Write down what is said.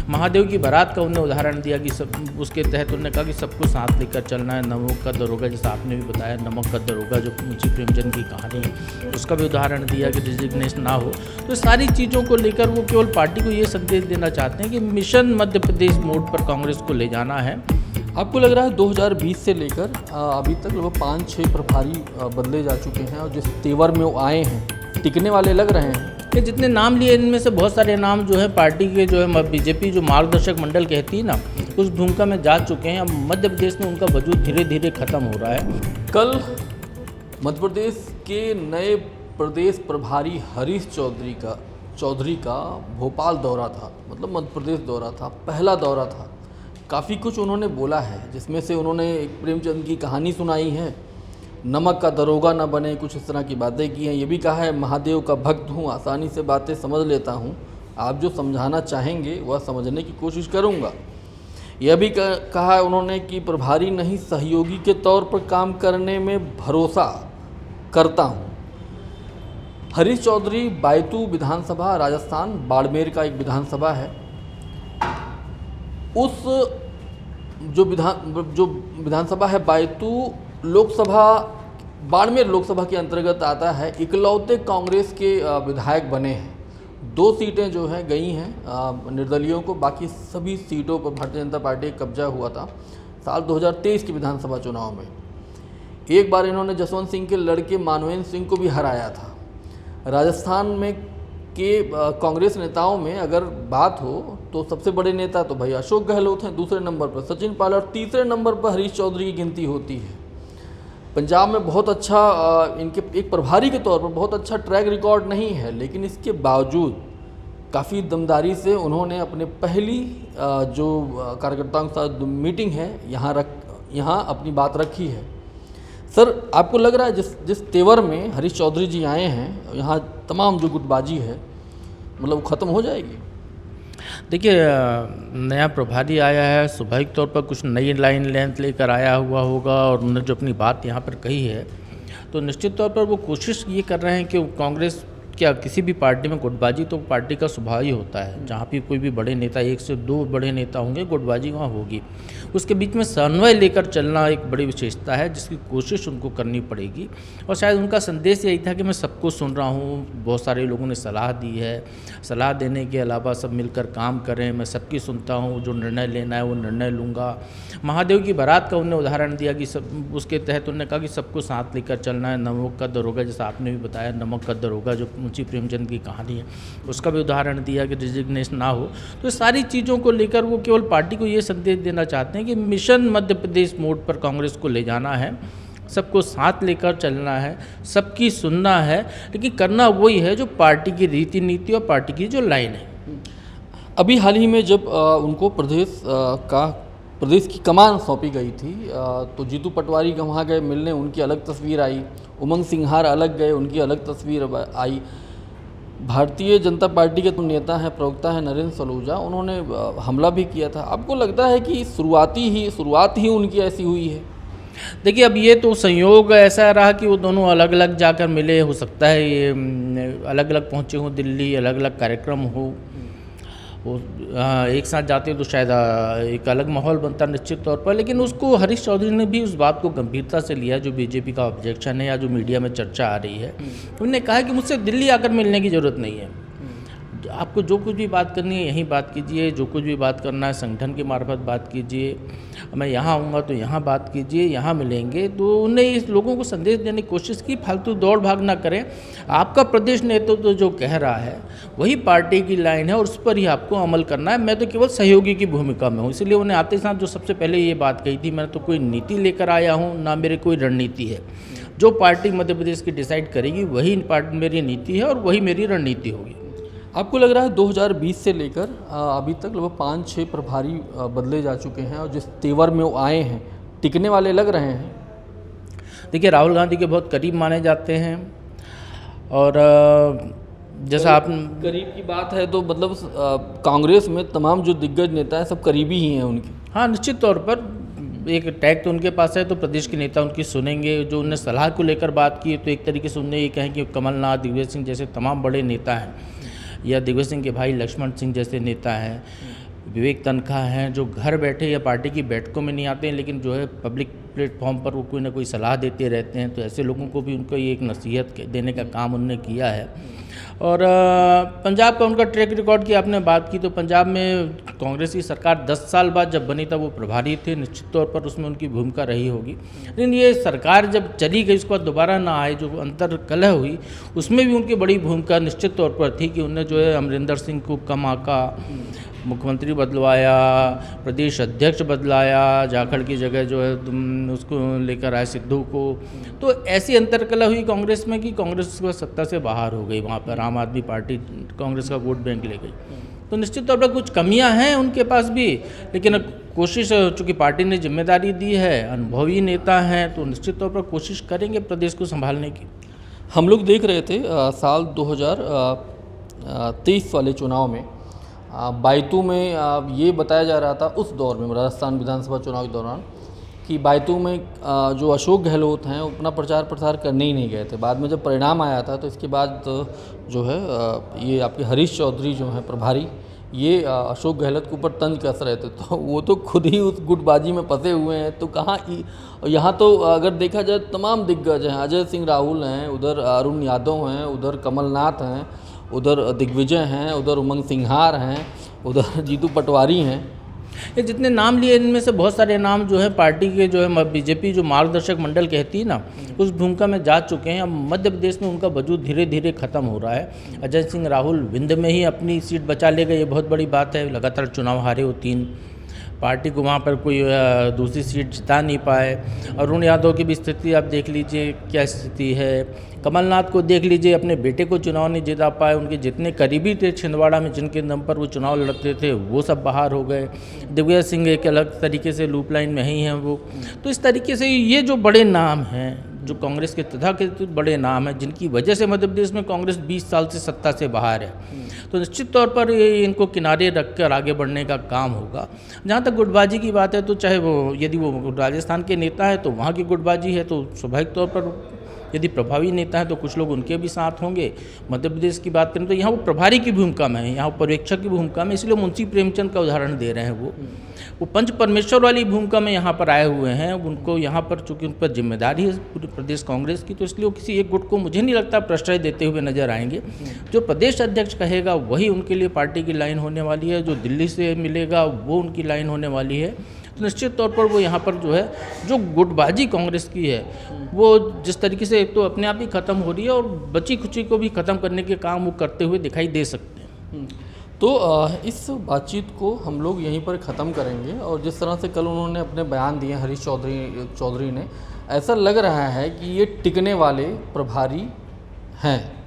महादेव की बारात का उन्होंने उदाहरण दिया कि सब उसके तहत उन्होंने कहा कि सबको साथ लेकर चलना है। नमक का दरोगा, जैसा आपने भी बताया, नमक का दरोगा जो मुंशी प्रेमचंद की कहानी है, उसका भी उदाहरण दिया कि डिजिग्नेशन ना हो। तो सारी चीज़ों को लेकर वो केवल पार्टी को ये संदेश देना चाहते हैं कि मिशन मध्य प्रदेश मोड पर कांग्रेस को ले जाना है। आपको लग रहा है 2020 से लेकर अभी तक लगभग 5-6 प्रभारी बदले जा चुके हैं और जिस तेवर में वो आए हैं टिकने वाले लग रहे हैं? कि जितने नाम लिए इनमें से बहुत सारे नाम जो है पार्टी के जो है बीजेपी जो मार्गदर्शक मंडल कहती है ना, उस भूमिका में जा चुके हैं। अब मध्य प्रदेश में उनका वजूद धीरे धीरे खत्म हो रहा है। कल मध्य प्रदेश के नए प्रदेश प्रभारी हरीश चौधरी का भोपाल दौरा था, मतलब मध्य प्रदेश दौरा था, पहला दौरा था। काफ़ी कुछ उन्होंने बोला है, जिसमें से उन्होंने एक प्रेमचंद की कहानी सुनाई है, नमक का दरोगा न बने, कुछ इस तरह की बातें की हैं। ये भी कहा है महादेव का भक्त हूँ, आसानी से बातें समझ लेता हूँ, आप जो समझाना चाहेंगे वह समझने की कोशिश करूँगा। यह भी कहा है उन्होंने कि प्रभारी नहीं सहयोगी के तौर पर काम करने में भरोसा करता हूँ। हरीश चौधरी बैतू विधानसभा, राजस्थान बाड़मेर का एक विधानसभा है, उस जो विधानसभा है बैतू लोकसभा, बाड़मेर लोकसभा के अंतर्गत आता है। इकलौते कांग्रेस के विधायक बने हैं। 2 सीटें जो हैं गई हैं निर्दलियों को, बाकी सभी सीटों पर भारतीय जनता पार्टी का कब्जा हुआ था साल 2023 के विधानसभा चुनाव में। एक बार इन्होंने जसवंत सिंह के लड़के मानवेंद्र सिंह को भी हराया था। राजस्थान में के कांग्रेस नेताओं में अगर बात हो तो सबसे बड़े नेता तो भाई अशोक गहलोत हैं, दूसरे नंबर पर सचिन पायलट और तीसरे नंबर पर हरीश चौधरी की गिनती होती है। पंजाब में बहुत अच्छा इनके एक प्रभारी के तौर पर बहुत अच्छा ट्रैक रिकॉर्ड नहीं है, लेकिन इसके बावजूद काफ़ी दमदारी से उन्होंने अपने पहली जो कार्यकर्ताओं के साथ मीटिंग है यहाँ अपनी बात रखी है। सर, आपको लग रहा है जिस तेवर में हरीश चौधरी जी आए हैं, यहाँ तमाम जो गुटबाजी है मतलब ख़त्म हो जाएगी? देखिए, नया प्रभारी आया है, स्वाभाविक तौर पर कुछ नई लाइन लेंथ लेकर आया हुआ होगा और उन्होंने जो अपनी बात यहाँ पर कही है, तो निश्चित तौर पर वो कोशिश ये कर रहे हैं कि कांग्रेस क्या किसी भी पार्टी में गुटबाजी तो पार्टी का स्वभाव ही होता है। जहाँ भी कोई भी बड़े नेता, 1 से 2 बड़े नेता होंगे, गुटबाजी वहाँ होगी। उसके बीच में समन्वय लेकर चलना एक बड़ी विशेषता है, जिसकी कोशिश उनको करनी पड़ेगी। और शायद उनका संदेश यही था कि मैं सबको सुन रहा हूँ, बहुत सारे लोगों ने सलाह दी है, सलाह देने के अलावा सब मिलकर काम करें, मैं सबकी सुनता हूँ, जो निर्णय लेना है वो निर्णय लूँगा। महादेव की बारात का उन्होंने उदाहरण दिया कि सब उसके तहत उन्होंने कहा कि सबको साथ लेकर चलना है। नमक का दरोगा, जैसा आपने भी बताया, नमक का दरोगा जो मुंशी प्रेमचंद की कहानी है, उसका भी उदाहरण दिया कि डिजिग्नेशन ना हो। तो सारी चीज़ों को लेकर वो केवल पार्टी को ये संदेश देना चाहते हैं कि मिशन मध्य प्रदेश मोड पर कांग्रेस को ले जाना है, सबको साथ लेकर चलना है, सबकी सुनना है, लेकिन करना वही है जो पार्टी की रीति नीति और पार्टी की जो लाइन है। अभी हाल ही में जब उनको प्रदेश की कमान सौंपी गई थी तो जीतू पटवारी का वहाँ गए मिलने, उनकी अलग तस्वीर आई। उमंग सिंघार अलग गए, उनकी अलग तस्वीर आई। भारतीय जनता पार्टी के नेता हैं, प्रवक्ता हैं नरेंद्र सलूजा, उन्होंने हमला भी किया था। आपको लगता है कि शुरुआत ही उनकी ऐसी हुई है? देखिए, अब ये तो संयोग ऐसा रहा कि वो दोनों अलग अलग जाकर मिले। हो सकता है ये अलग अलग पहुँचे हों दिल्ली, अलग अलग कार्यक्रम हो, वो एक साथ जाते तो शायद एक अलग माहौल बनता निश्चित तौर पर। लेकिन उसको हरीश चौधरी ने भी उस बात को गंभीरता से लिया जो बीजेपी का ऑब्जेक्शन है या जो मीडिया में चर्चा आ रही है। उन्होंने कहा कि मुझसे दिल्ली आकर मिलने की ज़रूरत नहीं है, आपको जो कुछ भी बात करनी है यहीं बात कीजिए, जो कुछ भी बात करना है संगठन के मार्फत बात कीजिए, मैं यहाँ आऊँगा तो यहाँ बात कीजिए, यहाँ मिलेंगे। तो उन्हें इस लोगों को संदेश देने की कोशिश की, फालतू दौड़ भाग ना करें। आपका प्रदेश नेतृत्व तो जो कह रहा है वही पार्टी की लाइन है और उस पर ही आपको अमल करना है। मैं तो केवल सहयोगी की भूमिका में हूँ। इसलिए उन्हें आते साथ जो सबसे पहले ये बात कही थी, मैं तो कोई नीति लेकर आया हूँ ना मेरी कोई रणनीति है। जो पार्टी मध्य प्रदेश की डिसाइड करेगी वही पार्टी मेरी नीति है और वही मेरी रणनीति होगी। आपको लग रहा है 2020 से लेकर अभी तक लगभग 5-6 प्रभारी बदले जा चुके हैं और जिस तेवर में वो आए हैं टिकने वाले लग रहे हैं? देखिए, राहुल गांधी के बहुत करीब माने जाते हैं और जैसा आप करीब की बात है तो मतलब कांग्रेस में तमाम जो दिग्गज नेता हैं सब करीबी ही हैं उनके। हाँ, निश्चित तौर पर एक टैग तो उनके पास है, तो प्रदेश के नेता उनकी सुनेंगे। जो उन्हें सलाह को लेकर बात की तो एक तरीके से उन्हें ये कहें कि कमलनाथ, दिग्विजय सिंह जैसे तमाम बड़े नेता हैं या दिग्विजय सिंह के भाई लक्ष्मण सिंह जैसे नेता हैं विवेक तनखा हैं, जो घर बैठे या पार्टी की बैठकों में नहीं आते हैं, लेकिन जो है पब्लिक प्लेटफॉर्म पर वो कोई ना कोई सलाह देते रहते हैं। तो ऐसे लोगों को भी उनको ये एक नसीहत देने का काम उन्होंने किया है। और पंजाब का उनका ट्रैक रिकॉर्ड की आपने बात की, तो पंजाब में कांग्रेस की सरकार 10 साल बाद जब बनी तब वो प्रभारी थे, निश्चित तौर पर उसमें उनकी भूमिका रही होगी। लेकिन ये सरकार जब चली गई, उसके बाद दोबारा ना आए, जो अंतर कलह हुई, उसमें भी उनकी बड़ी भूमिका निश्चित तौर पर थी कि उन्हें जो है अमरिंदर सिंह को कम आका मुख्यमंत्री बदलवाया, प्रदेश अध्यक्ष बदलाया, जाखड़ की जगह जो है उसको लेकर आए सिद्धू को। तो ऐसी अंतरकला हुई कांग्रेस में कि कांग्रेस सत्ता से बाहर हो गई। वहाँ पर आम आदमी पार्टी कांग्रेस का वोट बैंक ले गई। तो निश्चित तौर पर कुछ कमियां हैं उनके पास भी, लेकिन कोशिश, चूँकि पार्टी ने जिम्मेदारी दी है, अनुभवी नेता हैं, तो निश्चित तौर पर कोशिश करेंगे प्रदेश को संभालने की। हम लोग देख रहे थे साल 2023 वाले चुनाव में बायतू में ये बताया जा रहा था उस दौर में, राजस्थान विधानसभा चुनाव के दौरान, कि बायतू में जो अशोक गहलोत हैं वो अपना प्रचार प्रसार करने ही नहीं गए थे। बाद में जब परिणाम आया था तो इसके बाद जो है ये आपके हरीश चौधरी जो हैं प्रभारी, ये अशोक गहलोत के ऊपर तंज कस रहे थे। तो वो तो खुद ही उस गुटबाजी में फंसे हुए हैं। तो कहाँ यहाँ तो अगर देखा जाए तमाम दिग्गज हैं, अजय सिंह राहुल हैं, उधर अरुण यादव हैं, उधर कमलनाथ हैं, उधर दिग्विजय हैं, उधर उमंग सिंघार हैं, उधर जीतू पटवारी हैं। ये जितने नाम लिए इनमें से बहुत सारे नाम जो है पार्टी के जो है बीजेपी जो मार्गदर्शक मंडल कहती है ना, उस भूमिका में जा चुके हैं। अब मध्य प्रदेश में उनका वजूद धीरे धीरे खत्म हो रहा है। अजय सिंह राहुल विंध्य में ही अपनी सीट बचा ले गए, ये बहुत बड़ी बात है। लगातार चुनाव हारे वो 3, पार्टी को वहाँ पर कोई दूसरी सीट जिता नहीं पाए। अरुण यादव की भी स्थिति आप देख लीजिए क्या स्थिति है। कमलनाथ को देख लीजिए, अपने बेटे को चुनाव नहीं जिता पाए। उनके जितने करीबी थे छिंदवाड़ा में, जिनके दम पर वो चुनाव लड़ते थे, वो सब बाहर हो गए। दिग्विजय सिंह एक अलग तरीके से लूप लाइन में ही हैं वो। तो इस तरीके से ये जो बड़े नाम हैं, जो कांग्रेस के तथाकथित बड़े नाम हैं, जिनकी वजह से मध्य प्रदेश में कांग्रेस 20 साल से सत्ता से बाहर है, तो निश्चित तौर पर इनको किनारे रखकर आगे बढ़ने का काम होगा। जहाँ तक गुटबाजी की बात है, तो चाहे वो यदि वो राजस्थान के नेता है तो वहाँ की गुटबाजी है, तो स्वाभाविक तौर पर यदि प्रभावी नेता है तो कुछ लोग उनके भी साथ होंगे। मध्य प्रदेश की बात करें तो यहाँ वो प्रभारी की भूमिका में है, यहाँ वो पर्यवेक्षक की भूमिका में, इसलिए मुंशी प्रेमचंद का उदाहरण दे रहे हैं। वो पंच परमेश्वर वाली भूमिका में यहाँ पर आए हुए हैं। उनको यहाँ पर चूँकि उन पर जिम्मेदारी है पूरी प्रदेश कांग्रेस की, तो इसलिए वो किसी एक गुट को मुझे नहीं लगता प्रश्रय देते हुए नजर आएंगे। जो प्रदेश अध्यक्ष कहेगा वही उनके लिए पार्टी की लाइन होने वाली है। जो दिल्ली से मिलेगा वो उनकी लाइन होने वाली है। तो निश्चित तौर पर वो यहाँ पर जो है, जो गुटबाजी कांग्रेस की है, वो जिस तरीके से एक तो अपने आप ही ख़त्म हो रही है और बची खुची को भी ख़त्म करने के काम वो करते हुए दिखाई दे सकते हैं। तो इस बातचीत को हम लोग यहीं पर ख़त्म करेंगे। और जिस तरह से कल उन्होंने अपने बयान दिए हरीश चौधरी ने, ऐसा लग रहा है कि ये टिकने वाले प्रभारी हैं।